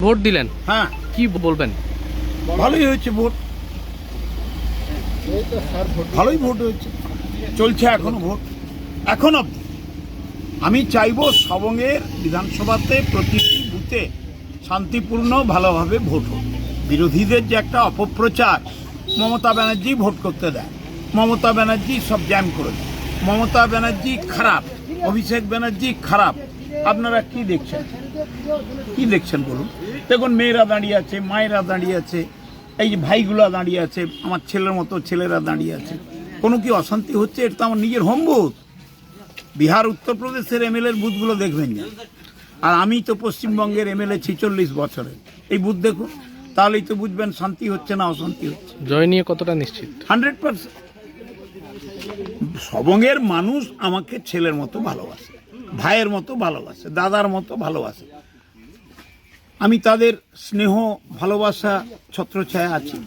Vote দিলেন? হ্যাঁ, কি বলবেন? ভালোই হয়েছে ভোট, ভালোই ভোট হয়েছে, চলছে এখনো ভোট, এখন অবধি। আমি চাইবো সবংয়ের বিধানসভাতে প্রতিটি বুথে শান্তিপূর্ণ ভালোভাবে ভোট হোক। বিরোধীদের যে একটা অপপ্রচার, মমতা ব্যানার্জি ভোট করতে দেয়, মমতা ব্যানার্জি সব জ্যাম করে দেয়, মমতা ব্যানার্জি খারাপ, অভিষেক ব্যানার্জি খারাপ, আপনারা কি দেখছেন? কি দেখছেন বলুন? দেখুন, মেয়েরা দাঁড়িয়ে আছে, মায়েরা দাঁড়িয়ে আছে, এই যে ভাইগুলা দাঁড়িয়ে আছে, আমার ছেলের মতো ছেলেরা দাঁড়িয়ে আছে। কোনো কি অশান্তি হচ্ছে? এটা তো আমার নিজের হোম বুথ। বিহার, উত্তরপ্রদেশের এমএলএর বুথগুলো দেখবেন না। আর আমি তো পশ্চিমবঙ্গের এমএলএ 46 বছরের। এই বুথ দেখুন, তাহলেই তো বুঝবেন শান্তি হচ্ছে না অশান্তি হচ্ছে। জয় নিয়ে কতটা নিশ্চিত? 100%। সবংয়ের মানুষ আমাকে ছেলের মতো ভালোবাসে, ভাইয়ের মতো ভালোবাসে, দাদার মতো ভালোবাসে। আমি তাদের স্নেহ ভালোবাসা ছত্রছায়া আছি।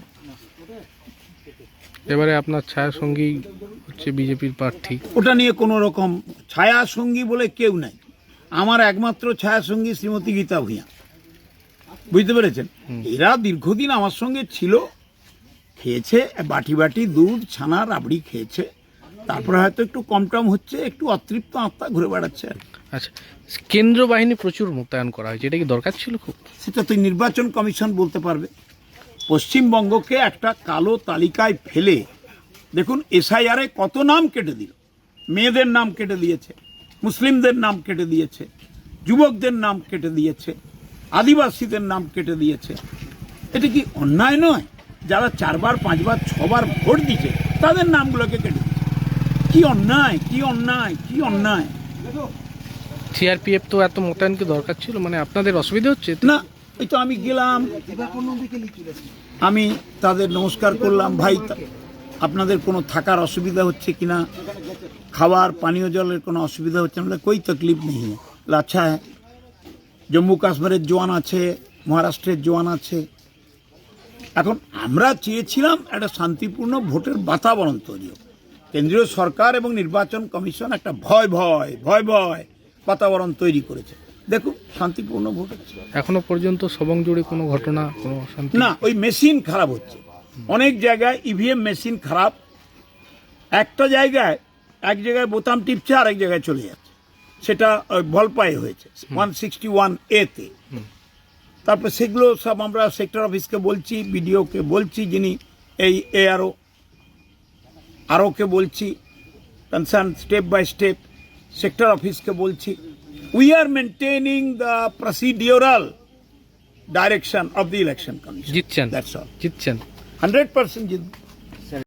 এবারে আপনার ছায়া সঙ্গী হচ্ছে বিজেপির প্রার্থী। ওটা নিয়ে কোনো রকম ছায়া সঙ্গী বলে কেউ নাই। আমার একমাত্র ছায়া সঙ্গী শ্রীমতী গীতা ভূঁইয়া। বুঝতে পেরেছেন? এরা দীর্ঘদিন আমার সঙ্গে ছিল, খেয়েছে বাটি বাটি দুধ ছানা রাবড়ি খেয়েছে, তারপরে হয়তো একটু কম টম হচ্ছে, একটু অতৃপ্ত আত্মা ঘুরে বেড়াচ্ছে আর কি। আচ্ছা, কেন্দ্র বাহিনী প্রচুর মোতায়েন করা হয়েছে, এটা কি দরকার ছিল খুব? সেটা তো নির্বাচন কমিশন বলতে পারবে। পশ্চিমবঙ্গকে একটা কালো তালিকায় ফেলে দেখুন এসআইআরে কত নাম কেটে দিল। মেয়েদের নাম কেটে দিয়েছে, মুসলিমদের নাম কেটে দিয়েছে, যুবকদের নাম কেটে দিয়েছে, আদিবাসীদের নাম কেটে দিয়েছে। এটা কি অন্যায় নয়? যারা 4 বার 5 বার 6 বার ভোট দিচ্ছে তাদের নামগুলোকে কেটে দিচ্ছে। কি অন্যায়, কি অন্যায়, কি অন্যায়! সিআরপিএফ তো এত মোতায়েন কি দরকার ছিল? মানে আপনাদের অসুবিধা হচ্ছে না, এই তো আমি গেলাম, আমি তাদের নমস্কার করলাম, ভাই আপনাদের কোনো থাকার অসুবিধা হচ্ছে কিনা, খাবার পানীয় জলের কোনো অসুবিধা হচ্ছে না? কোই তকলিফ নেই। আচ্ছা, হ্যাঁ, জম্মু কাশ্মীরের জওয়ান আছে, মহারাষ্ট্রের জওয়ান আছে। এখন আমরা চেয়েছিলাম একটা শান্তিপূর্ণ ভোটের বাতাবরণ তৈরি হোক। কেন্দ্রীয় সরকার এবং নির্বাচন কমিশন একটা ভয় বাতাবরণ তৈরি করেছে। দেখুন, শান্তিপূর্ণ ভোট হচ্ছে। এখনো পর্যন্ত সবং জুড়ে কোনো ঘটনা, কোনো অশান্তি না, ওই মেশিন খারাপ হচ্ছে অনেক জায়গায়, ইভিএম মেশিন খারাপ। একটা জায়গায় এক জায়গায় বোতাম টিপছে আর এক জায়গায় চলে যাচ্ছে, সেটা ভলপায়ে হয়েছে 161A-তে। তারপর সেগুলো সব আমরা সেক্টর অফিসকে বলছি, বিডিওকে বলছি, যিনি এই আরওকে বলছি, concern step by step sector অফিসকে বলছি। We are maintaining the procedural direction of the election commission. জিতছেন? That's all. জিতছেন 100% জিতব।